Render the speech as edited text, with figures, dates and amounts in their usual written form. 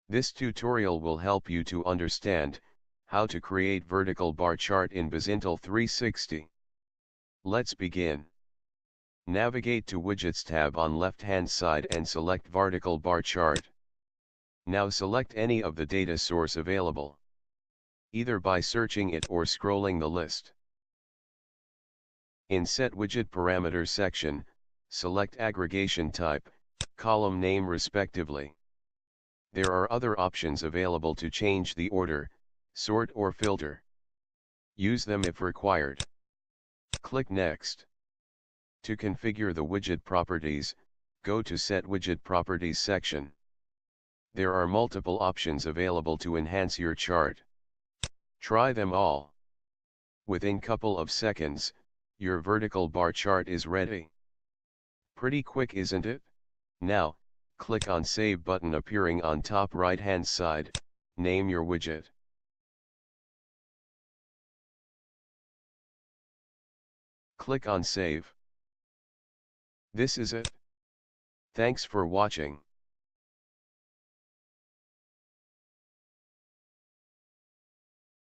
This tutorial will help you to understand how to create vertical bar chart in Bizintel360. Let's begin. Navigate to Widgets tab on left-hand side and select vertical bar chart. Now select any of the data source available, either by searching it or scrolling the list. In Set Widget Parameters section, select aggregation type, column name respectively. There are other options available to change the order, sort or filter. Use them if required. Click Next. To configure the widget properties, go to Set Widget Properties section. There are multiple options available to enhance your chart. Try them all. Within couple of seconds, your vertical bar chart is ready. Pretty quick, isn't it? Now, click on Save button appearing on top right hand side, name your widget. Click on Save. This is it. Thanks for watching.